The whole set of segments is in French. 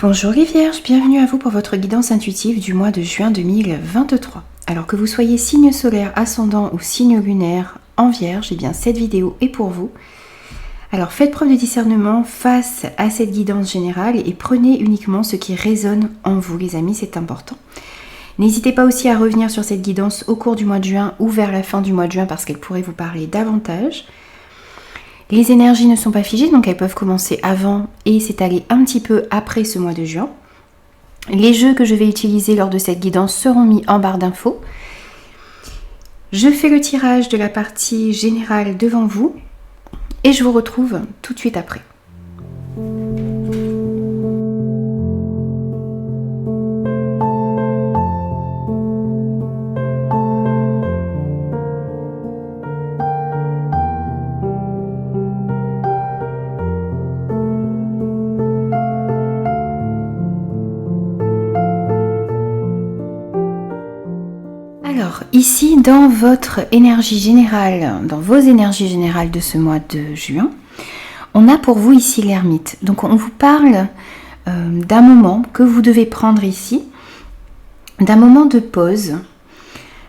Bonjour les Vierges, bienvenue à vous pour votre guidance intuitive du mois de juin 2023. Alors que vous soyez signe solaire, ascendant ou signe lunaire en Vierge, eh bien cette vidéo est pour vous. Alors faites preuve de discernement face à cette guidance générale et prenez uniquement ce qui résonne en vous les amis, c'est important. N'hésitez pas aussi à revenir sur cette guidance au cours du mois de juin ou vers la fin du mois de juin parce qu'elle pourrait vous parler davantage. Les énergies ne sont pas figées, donc elles peuvent commencer avant et s'étaler un petit peu après ce mois de juin. Les jeux que je vais utiliser lors de cette guidance seront mis en barre d'infos. Je fais le tirage de la partie générale devant vous et je vous retrouve tout de suite après. Alors, ici, dans votre énergie générale, dans vos énergies générales de ce mois de juin, on a pour vous ici l'ermite. Donc, on vous parle d'un moment que vous devez prendre ici, d'un moment de pause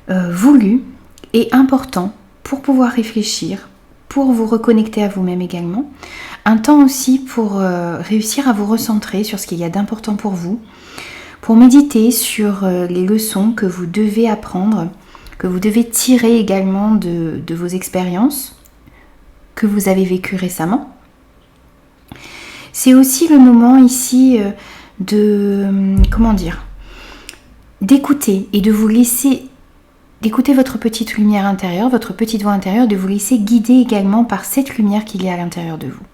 voulu et important pour pouvoir réfléchir, pour vous reconnecter à vous-même également. Un temps aussi pour réussir à vous recentrer sur ce qu'il y a d'important pour vous, pour méditer sur les leçons que vous devez apprendre, que vous devez tirer également de vos expériences que vous avez vécues récemment. C'est aussi le moment ici d'écouter et de vous laisser, d'écouter votre petite lumière intérieure, votre petite voix intérieure, de vous laisser guider également par cette lumière qu'il y a à l'intérieur de vous.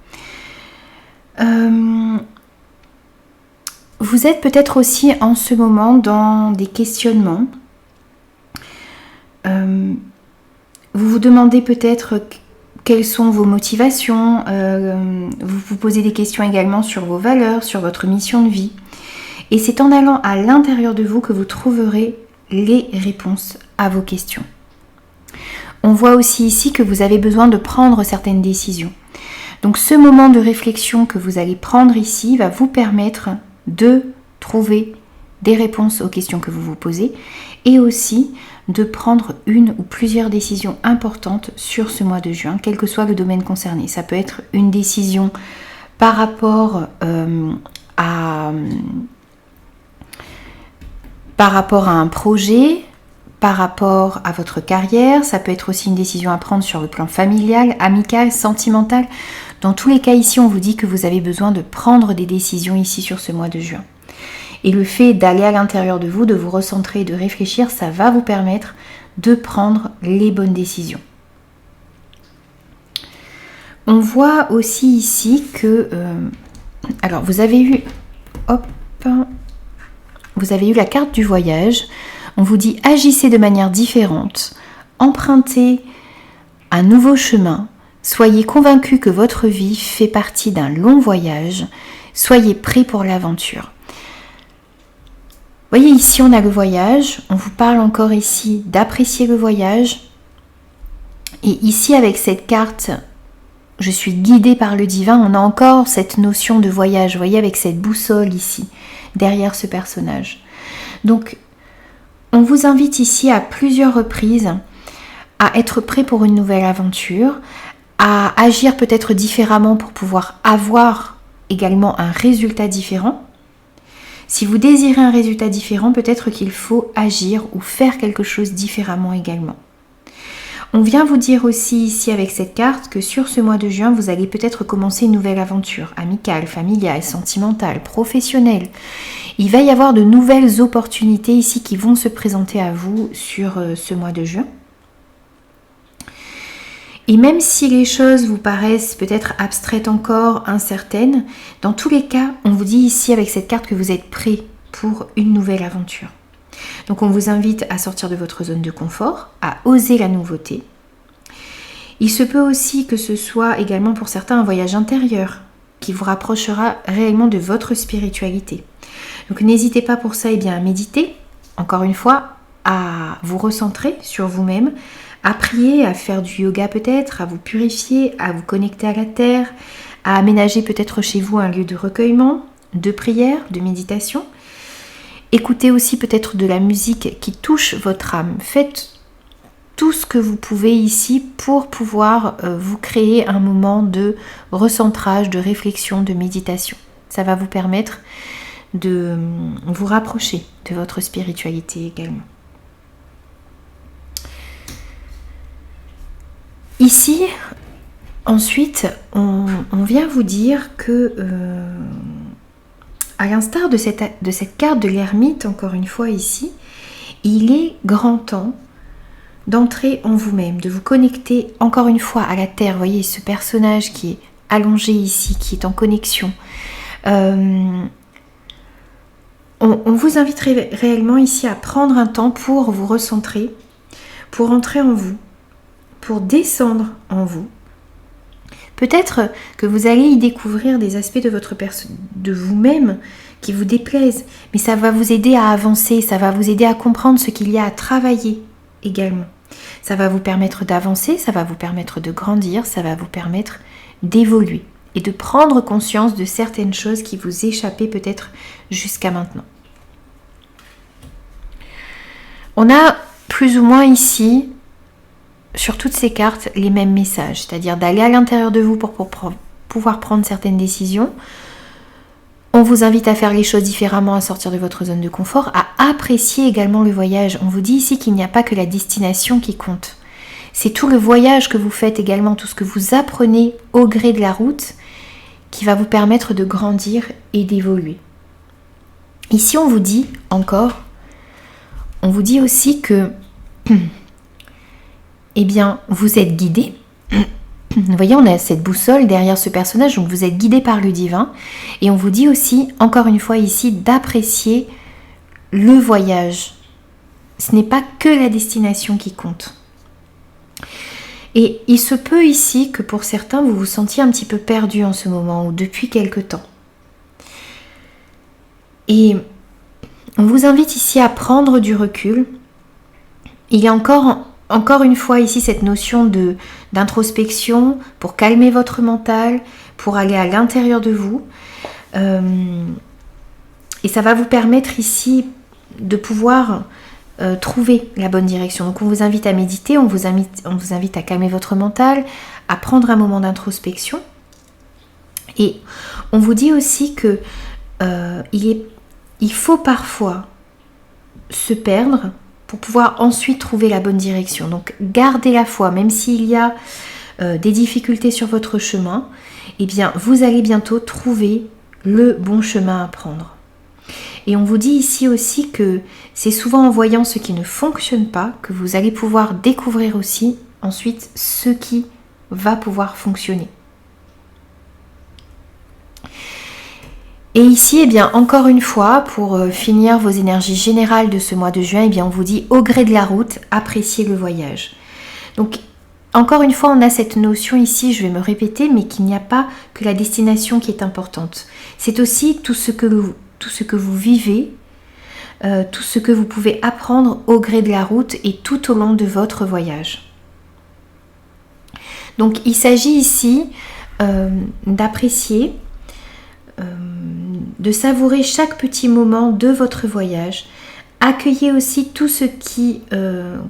Vous êtes peut-être aussi en ce moment dans des questionnements. Vous vous demandez peut-être quelles sont vos motivations. Vous vous posez des questions également sur vos valeurs, sur votre mission de vie. Et c'est en allant à l'intérieur de vous que vous trouverez les réponses à vos questions. On voit aussi ici que vous avez besoin de prendre certaines décisions. Donc ce moment de réflexion que vous allez prendre ici va vous permettre de trouver des réponses aux questions que vous vous posez et aussi de prendre une ou plusieurs décisions importantes sur ce mois de juin, quel que soit le domaine concerné. Ça peut être une décision par rapport à un projet, par rapport à votre carrière, ça peut être aussi une décision à prendre sur le plan familial, amical, sentimental. Dans tous les cas ici, on vous dit que vous avez besoin de prendre des décisions ici sur ce mois de juin. Et le fait d'aller à l'intérieur de vous, de vous recentrer, de réfléchir, ça va vous permettre de prendre les bonnes décisions. On voit aussi ici que... alors, vous avez eu la carte du voyage. On vous dit agissez de manière différente, empruntez un nouveau chemin, soyez convaincus que votre vie fait partie d'un long voyage, soyez prêts pour l'aventure. Vous voyez ici on a le voyage, on vous parle encore ici d'apprécier le voyage. Et ici avec cette carte, je suis guidée par le divin, on a encore cette notion de voyage, vous voyez avec cette boussole ici, derrière ce personnage. Donc on vous invite ici à plusieurs reprises à être prêt pour une nouvelle aventure, à agir peut-être différemment pour pouvoir avoir également un résultat différent. Si vous désirez un résultat différent, peut-être qu'il faut agir ou faire quelque chose différemment également. On vient vous dire aussi ici avec cette carte que sur ce mois de juin, vous allez peut-être commencer une nouvelle aventure amicale, familiale, sentimentale, professionnelle. Il va y avoir de nouvelles opportunités ici qui vont se présenter à vous sur ce mois de juin. Et même si les choses vous paraissent peut-être abstraites encore, incertaines, dans tous les cas, on vous dit ici avec cette carte que vous êtes prêt pour une nouvelle aventure. Donc on vous invite à sortir de votre zone de confort, à oser la nouveauté. Il se peut aussi que ce soit également pour certains un voyage intérieur qui vous rapprochera réellement de votre spiritualité. Donc n'hésitez pas pour ça à méditer, encore une fois, à vous recentrer sur vous-même, à prier, à faire du yoga peut-être, à vous purifier, à vous connecter à la terre, à aménager peut-être chez vous un lieu de recueillement, de prière, de méditation. Écoutez aussi peut-être de la musique qui touche votre âme. Faites tout ce que vous pouvez ici pour pouvoir vous créer un moment de recentrage, de réflexion, de méditation. Ça va vous permettre de vous rapprocher de votre spiritualité également. Ici, ensuite, on vient vous dire que, à l'instar de cette carte de l'ermite, encore une fois ici, il est grand temps d'entrer en vous-même, de vous connecter encore une fois à la terre. Vous voyez ce personnage qui est allongé ici, qui est en connexion. On vous invite réellement ici à prendre un temps pour vous recentrer, pour entrer en vous, pour descendre en vous. Peut-être que vous allez y découvrir des aspects de vous-même qui vous déplaisent, mais ça va vous aider à avancer, ça va vous aider à comprendre ce qu'il y a à travailler également. Ça va vous permettre d'avancer, ça va vous permettre de grandir, ça va vous permettre d'évoluer et de prendre conscience de certaines choses qui vous échappaient peut-être jusqu'à maintenant. On a plus ou moins ici, sur toutes ces cartes, les mêmes messages, c'est-à-dire d'aller à l'intérieur de vous pour pouvoir prendre certaines décisions. On vous invite à faire les choses différemment, à sortir de votre zone de confort, à apprécier également le voyage. On vous dit ici qu'il n'y a pas que la destination qui compte. C'est tout le voyage que vous faites également, tout ce que vous apprenez au gré de la route qui va vous permettre de grandir et d'évoluer. Ici, on vous dit encore, on vous dit aussi que, eh bien, vous êtes guidé. Vous voyez, on a cette boussole derrière ce personnage, donc vous êtes guidé par le divin. Et on vous dit aussi, encore une fois ici, d'apprécier le voyage. Ce n'est pas que la destination qui compte. Et il se peut ici que pour certains, vous vous sentiez un petit peu perdu en ce moment ou depuis quelque temps. Et on vous invite ici à prendre du recul. Il y a encore une fois ici cette notion d'introspection pour calmer votre mental, pour aller à l'intérieur de vous. Et ça va vous permettre ici de pouvoir trouver la bonne direction. Donc on vous invite à méditer, on vous invite à calmer votre mental, à prendre un moment d'introspection. Et on vous dit aussi que il faut parfois se perdre pour pouvoir ensuite trouver la bonne direction. Donc gardez la foi, même s'il y a des difficultés sur votre chemin, eh bien vous allez bientôt trouver le bon chemin à prendre. Et on vous dit ici aussi que c'est souvent en voyant ce qui ne fonctionne pas que vous allez pouvoir découvrir aussi ensuite ce qui va pouvoir fonctionner. Et ici, eh bien, encore une fois, pour finir vos énergies générales de ce mois de juin, eh bien, on vous dit au gré de la route, appréciez le voyage. Donc, encore une fois, on a cette notion ici, je vais me répéter, mais qu'il n'y a pas que la destination qui est importante. C'est aussi tout ce que vous vivez, tout ce que vous pouvez apprendre au gré de la route et tout au long de votre voyage. Donc, il s'agit ici d'apprécier, de savourer chaque petit moment de votre voyage. Accueillez aussi tout ce qui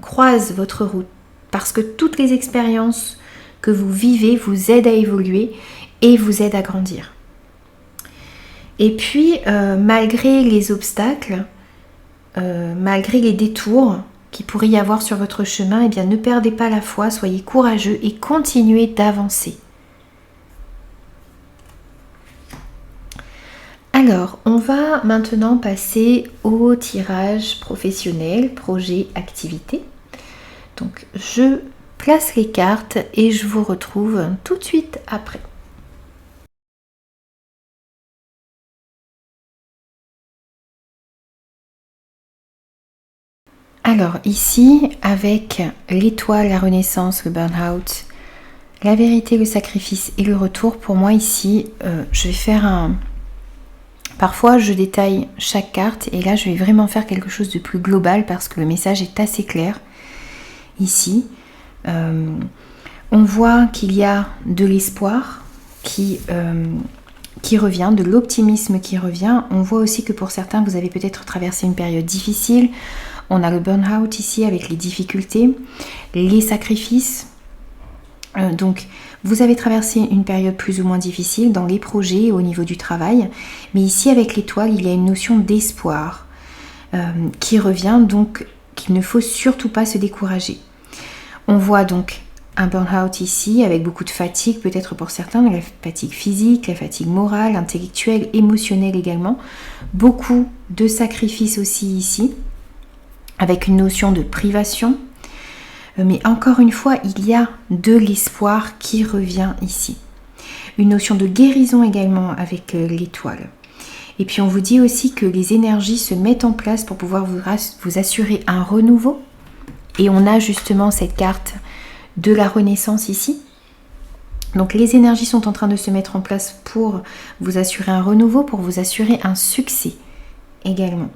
croise votre route, parce que toutes les expériences que vous vivez vous aident à évoluer et vous aident à grandir. Et puis, malgré les obstacles, malgré les détours qu'il pourrait y avoir sur votre chemin, eh bien, ne perdez pas la foi, soyez courageux et continuez d'avancer. Alors, on va maintenant passer au tirage professionnel, projet, activité. Donc, je place les cartes et je vous retrouve tout de suite après. Alors, ici, avec l'étoile, la renaissance, le burn-out, la vérité, le sacrifice et le retour, pour moi ici, je vais faire un... Parfois, je détaille chaque carte et là, je vais vraiment faire quelque chose de plus global parce que le message est assez clair. Ici, on voit qu'il y a de l'espoir qui qui revient, de l'optimisme qui revient. On voit aussi que pour certains, vous avez peut-être traversé une période difficile. On a le burn-out ici avec les difficultés, les sacrifices. Donc, vous avez traversé une période plus ou moins difficile dans les projets au niveau du travail. Mais ici, avec l'étoile, il y a une notion d'espoir qui revient, donc qu'il ne faut surtout pas se décourager. On voit donc un burn-out ici avec beaucoup de fatigue, peut-être pour certains, la fatigue physique, la fatigue morale, intellectuelle, émotionnelle également. Beaucoup de sacrifices aussi ici, avec une notion de privation. Mais encore une fois, il y a de l'espoir qui revient ici. Une notion de guérison également avec l'étoile. Et puis on vous dit aussi que les énergies se mettent en place pour pouvoir vous assurer un renouveau. Et on a justement cette carte de la renaissance ici. Donc les énergies sont en train de se mettre en place pour vous assurer un renouveau, pour vous assurer un succès également.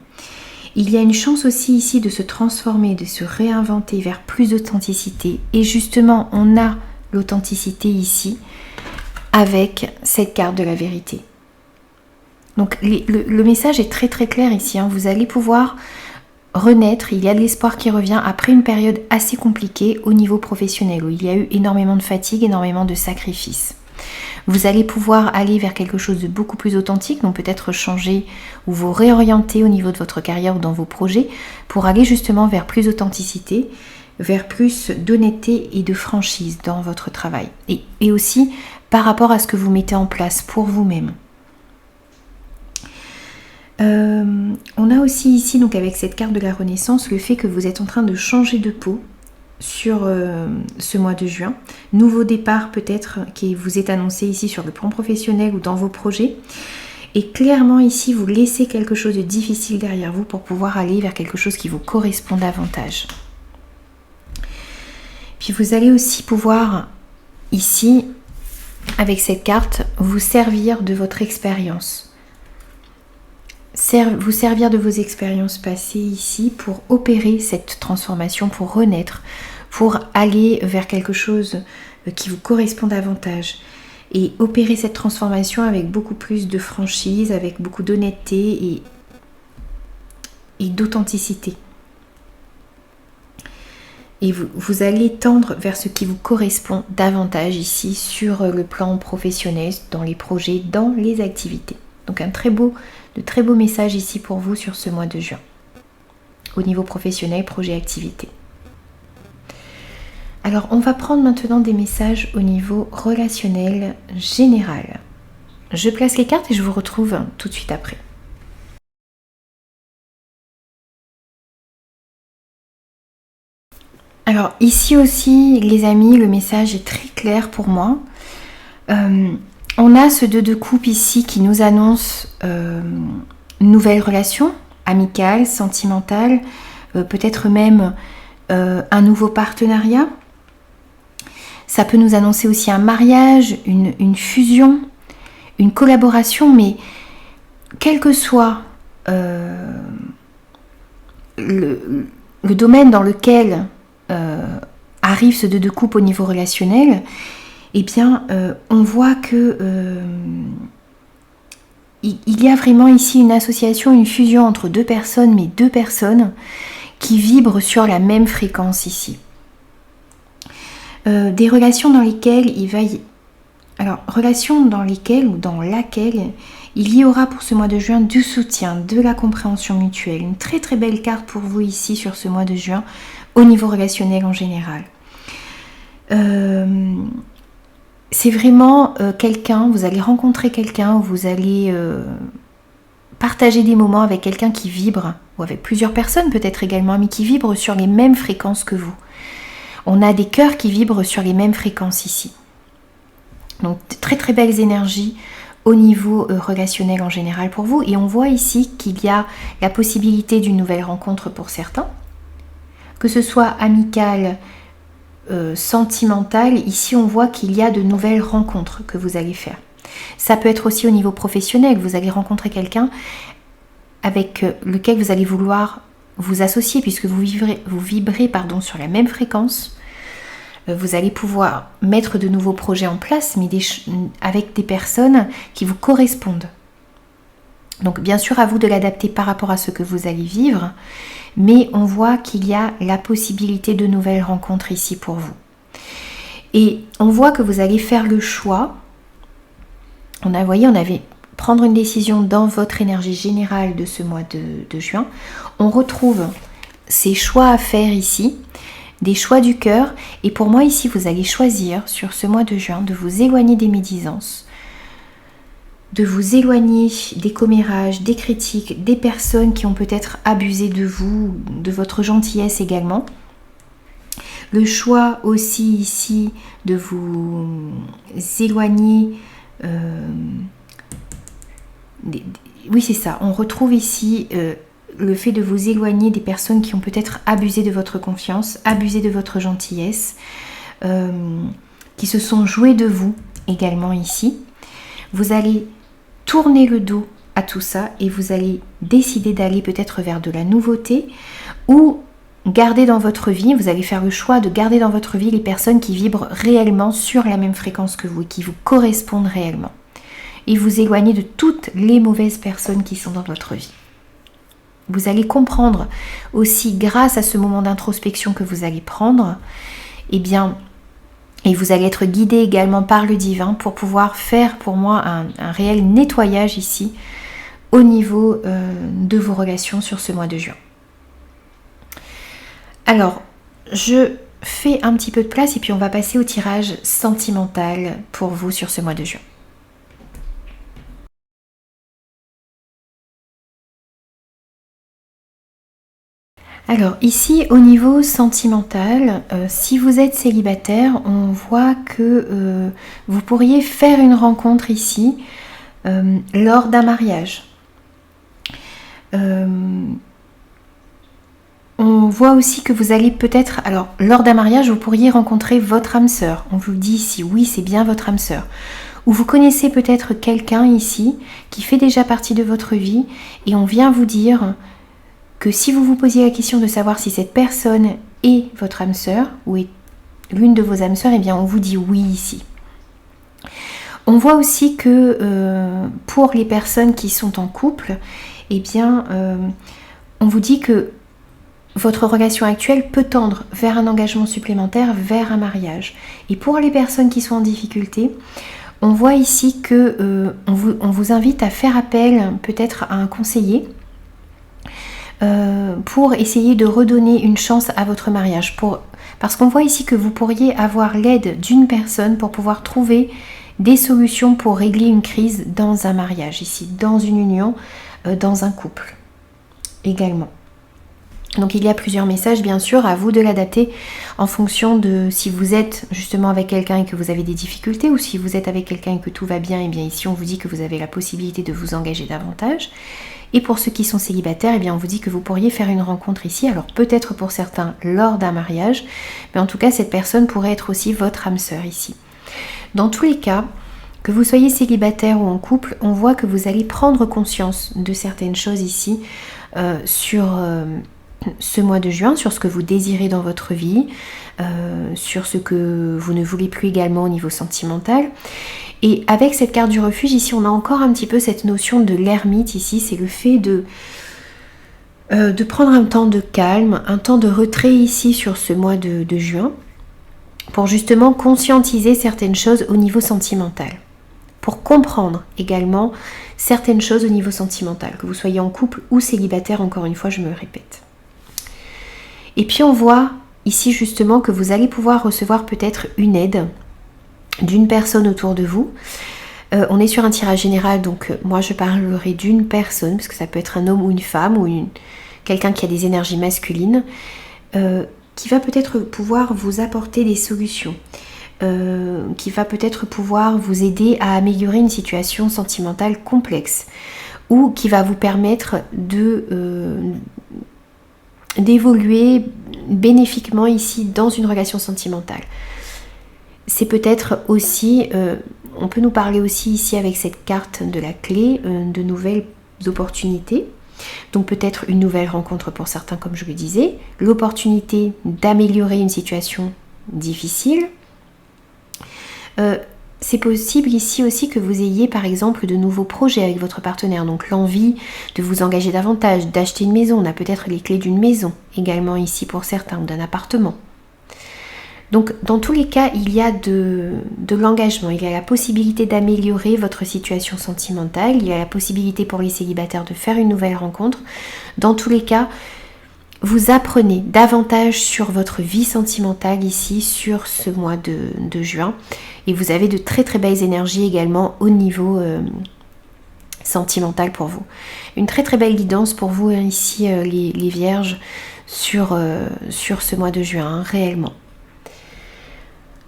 Il y a une chance aussi ici de se transformer, de se réinventer vers plus d'authenticité. Et justement, on a l'authenticité ici avec cette carte de la vérité. Donc le message est très très clair ici. Vous allez pouvoir renaître, il y a de l'espoir qui revient après une période assez compliquée au niveau professionnel où il y a eu énormément de fatigue, énormément de sacrifices. Vous allez pouvoir aller vers quelque chose de beaucoup plus authentique, donc peut-être changer ou vous réorienter au niveau de votre carrière ou dans vos projets pour aller justement vers plus d'authenticité, vers plus d'honnêteté et de franchise dans votre travail. Et aussi par rapport à ce que vous mettez en place pour vous-même. On a aussi ici, donc avec cette carte de la Renaissance, le fait que vous êtes en train de changer de peau sur ce mois de juin. Nouveau départ peut-être qui vous est annoncé ici sur le plan professionnel ou dans vos projets. Et clairement ici, vous laissez quelque chose de difficile derrière vous pour pouvoir aller vers quelque chose qui vous correspond davantage. Puis vous allez aussi pouvoir ici, avec cette carte, vous servir de votre expérience. Vous servir de vos expériences passées ici pour opérer cette transformation, pour renaître, pour aller vers quelque chose qui vous correspond davantage et opérer cette transformation avec beaucoup plus de franchise, avec beaucoup d'honnêteté et d'authenticité. Et vous allez tendre vers ce qui vous correspond davantage ici sur le plan professionnel, dans les projets, dans les activités. Donc de très beaux messages ici pour vous sur ce mois de juin. Au niveau professionnel, projet, activité. Alors on va prendre maintenant des messages au niveau relationnel général. Je place les cartes et je vous retrouve tout de suite après. Alors ici aussi les amis, le message est très clair pour moi. On a ce 2 de coupe ici qui nous annonce une nouvelle relation amicale, sentimentale, peut-être même un nouveau partenariat. Ça peut nous annoncer aussi un mariage, une fusion, une collaboration, mais quel que soit le domaine dans lequel arrive ce 2 de coupe au niveau relationnel, eh bien, on voit que il y a vraiment ici une association, une fusion entre deux personnes, mais deux personnes qui vibrent sur la même fréquence ici. Des relations dans lesquelles relations dans lesquelles ou dans laquelle il y aura pour ce mois de juin du soutien, de la compréhension mutuelle. Une très très belle carte pour vous ici sur ce mois de juin au niveau relationnel en général. C'est vraiment quelqu'un, vous allez rencontrer quelqu'un, vous allez partager des moments avec quelqu'un qui vibre, ou avec plusieurs personnes peut-être également, mais qui vibrent sur les mêmes fréquences que vous. On a des cœurs qui vibrent sur les mêmes fréquences ici. Donc très très belles énergies au niveau relationnel en général pour vous. Et on voit ici qu'il y a la possibilité d'une nouvelle rencontre pour certains, que ce soit amicale, sentimentale. Ici on voit qu'il y a de nouvelles rencontres que vous allez faire. Ça peut être aussi au niveau professionnel, vous allez rencontrer quelqu'un avec lequel vous allez vouloir vous associer puisque vous vibrez sur la même fréquence. Vous allez pouvoir mettre de nouveaux projets en place, mais avec des personnes qui vous correspondent. Donc bien sûr, à vous de l'adapter par rapport à ce que vous allez vivre, mais on voit qu'il y a la possibilité de nouvelles rencontres ici pour vous. Et on voit que vous allez faire le choix. On avait prendre une décision dans votre énergie générale de ce mois de juin. On retrouve ces choix à faire ici, des choix du cœur. Et pour moi ici, vous allez choisir sur ce mois de juin de vous éloigner des médisances, de vous éloigner des commérages, des critiques, des personnes qui ont peut-être abusé de vous, de votre gentillesse également. Le choix aussi ici de vous éloigner... oui, c'est ça. On retrouve ici le fait de vous éloigner des personnes qui ont peut-être abusé de votre confiance, abusé de votre gentillesse, qui se sont jouées de vous également ici. Vous allez tourner le dos à tout ça et vous allez décider d'aller peut-être vers de la nouveauté ou garder dans votre vie, vous allez faire le choix de garder dans votre vie les personnes qui vibrent réellement sur la même fréquence que vous et qui vous correspondent réellement. Et vous éloigner de toutes les mauvaises personnes qui sont dans votre vie. Vous allez comprendre aussi, grâce à ce moment d'introspection que vous allez prendre, et vous allez être guidé également par le divin pour pouvoir faire pour moi un réel nettoyage ici au niveau de vos relations sur ce mois de juin. Alors, je fais un petit peu de place et puis on va passer au tirage sentimental pour vous sur ce mois de juin. Alors ici au niveau sentimental, si vous êtes célibataire, on voit que vous pourriez faire une rencontre ici lors d'un mariage. On voit aussi que vous allez peut-être, alors lors d'un mariage, vous pourriez rencontrer votre âme sœur. On vous dit ici, oui, c'est bien votre âme sœur. Ou vous connaissez peut-être quelqu'un ici qui fait déjà partie de votre vie et on vient vous dire que si vous vous posiez la question de savoir si cette personne est votre âme sœur ou est l'une de vos âmes sœurs, eh bien on vous dit oui ici. On voit aussi que pour les personnes qui sont en couple, eh bien on vous dit que votre relation actuelle peut tendre vers un engagement supplémentaire, vers un mariage. Et pour les personnes qui sont en difficulté, on voit ici que on vous invite à faire appel peut-être à un conseiller pour essayer de redonner une chance à votre mariage. Parce qu'on voit ici que vous pourriez avoir l'aide d'une personne pour pouvoir trouver des solutions pour régler une crise dans un mariage, ici, dans une union, dans un couple également. Donc il y a plusieurs messages, bien sûr, à vous de l'adapter en fonction de si vous êtes justement avec quelqu'un et que vous avez des difficultés ou si vous êtes avec quelqu'un et que tout va bien, et bien ici on vous dit que vous avez la possibilité de vous engager davantage. Et pour ceux qui sont célibataires, eh bien on vous dit que vous pourriez faire une rencontre ici, alors peut-être pour certains lors d'un mariage, mais en tout cas cette personne pourrait être aussi votre âme sœur ici. Dans tous les cas, que vous soyez célibataire ou en couple, on voit que vous allez prendre conscience de certaines choses ici sur ce mois de juin, sur ce que vous désirez dans votre vie, sur ce que vous ne voulez plus également au niveau sentimental. Et avec cette carte du refuge, ici, on a encore un petit peu cette notion de l'ermite ici, c'est le fait de prendre un temps de calme, un temps de retrait ici sur ce mois de juin, pour justement conscientiser certaines choses au niveau sentimental, pour comprendre également certaines choses au niveau sentimental, que vous soyez en couple ou célibataire, encore une fois, je me répète. Et puis on voit ici justement que vous allez pouvoir recevoir peut-être une aide d'une personne autour de vous. On est sur un tirage général, donc moi je parlerai d'une personne, parce que ça peut être un homme ou une femme, ou quelqu'un qui a des énergies masculines, qui va peut-être pouvoir vous apporter des solutions, qui va peut-être pouvoir vous aider à améliorer une situation sentimentale complexe, ou qui va vous permettre d'évoluer bénéfiquement ici dans une relation sentimentale. C'est peut-être aussi, on peut nous parler aussi ici avec cette carte de la clé, de nouvelles opportunités. Donc peut-être une nouvelle rencontre pour certains, comme je le disais, l'opportunité d'améliorer une situation difficiles. C'est possible ici aussi que vous ayez par exemple de nouveaux projets avec votre partenaire, donc l'envie de vous engager davantage, d'acheter une maison. On a peut-être les clés d'une maison également ici pour certains, ou d'un appartement. Donc dans tous les cas, il y a de l'engagement, il y a la possibilité d'améliorer votre situation sentimentale, il y a la possibilité pour les célibataires de faire une nouvelle rencontre. Dans tous les cas, vous apprenez davantage sur votre vie sentimentale ici, sur ce mois de juin. Et vous avez de très très belles énergies également au niveau sentimental pour vous. Une très très belle guidance pour vous ici, les vierges, sur ce mois de juin, réellement.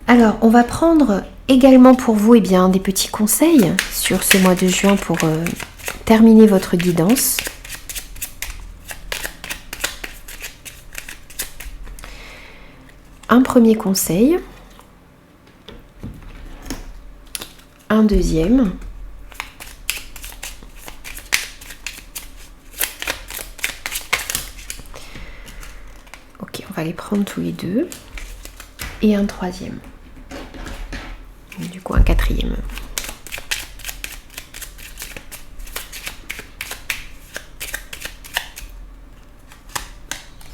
Alors, on va prendre également pour vous des petits conseils sur ce mois de juin pour terminer votre guidance. Un premier conseil, un deuxième, ok, on va les prendre tous les deux, et un troisième, du coup un quatrième.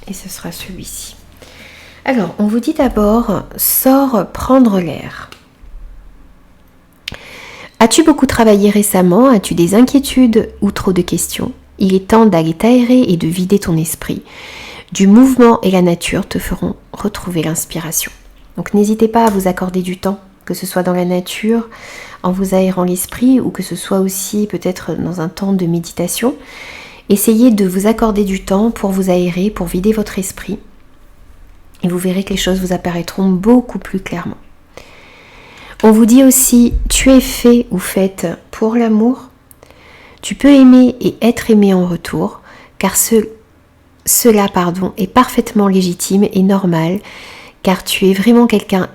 Et ce sera celui-ci. Alors, on vous dit d'abord, sors prendre l'air. As-tu beaucoup travaillé récemment? As-tu des inquiétudes ou trop de questions? Il est temps d'aller t'aérer et de vider ton esprit. Du mouvement et la nature te feront retrouver l'inspiration. Donc n'hésitez pas à vous accorder du temps, que ce soit dans la nature, en vous aérant l'esprit, ou que ce soit aussi peut-être dans un temps de méditation. Essayez de vous accorder du temps pour vous aérer, pour vider votre esprit. Et vous verrez que les choses vous apparaîtront beaucoup plus clairement. On vous dit aussi, tu es fait ou faite pour l'amour. Tu peux aimer et être aimé en retour, car cela est parfaitement légitime et normal, car tu es vraiment quelqu'un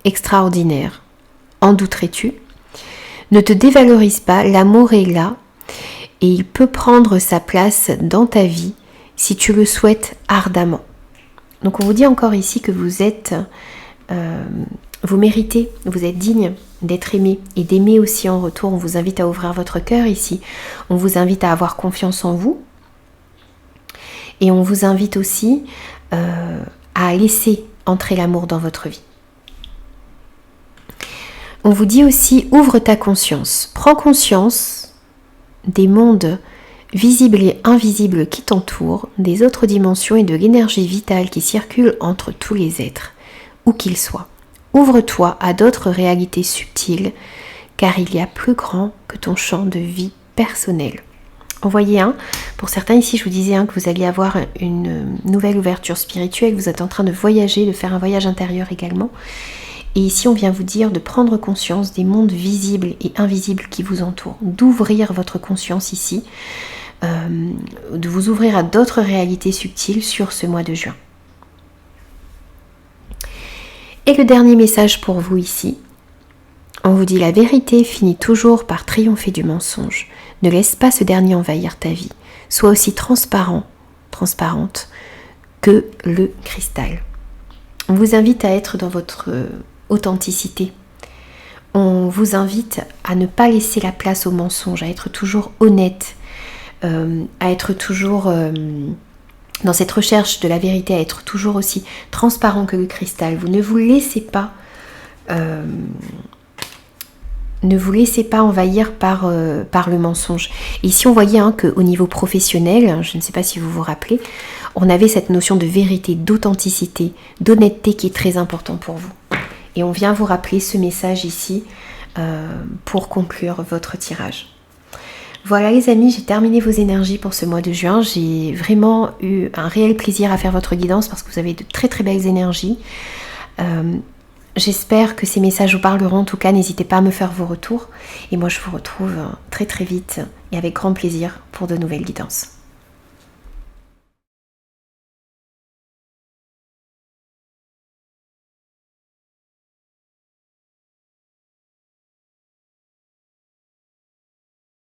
extraordinaire. En douterais-tu? Ne te dévalorise pas, l'amour est là, et il peut prendre sa place dans ta vie si tu le souhaites ardemment. Donc on vous dit encore ici que vous méritez, vous êtes digne d'être aimé et d'aimer aussi en retour. On vous invite à ouvrir votre cœur ici. On vous invite à avoir confiance en vous. Et on vous invite aussi à laisser entrer l'amour dans votre vie. On vous dit aussi, ouvre ta conscience. Prends conscience des mondes visibles et invisibles qui t'entourent, des autres dimensions et de l'énergie vitale qui circule entre tous les êtres, où qu'ils soient. Ouvre-toi à d'autres réalités subtiles, car il y a plus grand que ton champ de vie personnel. En voyez un, pour certains ici je vous disais que vous alliez avoir une nouvelle ouverture spirituelle, vous êtes en train de voyager, de faire un voyage intérieur également. Et ici, on vient vous dire de prendre conscience des mondes visibles et invisibles qui vous entourent, d'ouvrir votre conscience ici, de vous ouvrir à d'autres réalités subtiles sur ce mois de juin. Et le dernier message pour vous ici, on vous dit la vérité finit toujours par triompher du mensonge. Ne laisse pas ce dernier envahir ta vie. Sois aussi transparente que le cristal. On vous invite à être dans votre authenticité. On vous invite à ne pas laisser la place au mensonge, à être toujours honnête, à être toujours dans cette recherche de la vérité, à être toujours aussi transparent que le cristal. Vous ne vous laissez pas envahir par le mensonge. Et ici on voyait qu'au niveau professionnel, je ne sais pas si vous vous rappelez, on avait cette notion de vérité, d'authenticité, d'honnêteté qui est très important pour vous. Et on vient vous rappeler ce message ici pour conclure votre tirage. Voilà les amis, j'ai terminé vos énergies pour ce mois de juin. J'ai vraiment eu un réel plaisir à faire votre guidance parce que vous avez de très très belles énergies. J'espère que ces messages vous parleront. En tout cas, n'hésitez pas à me faire vos retours. Et moi, je vous retrouve très très vite et avec grand plaisir pour de nouvelles guidances.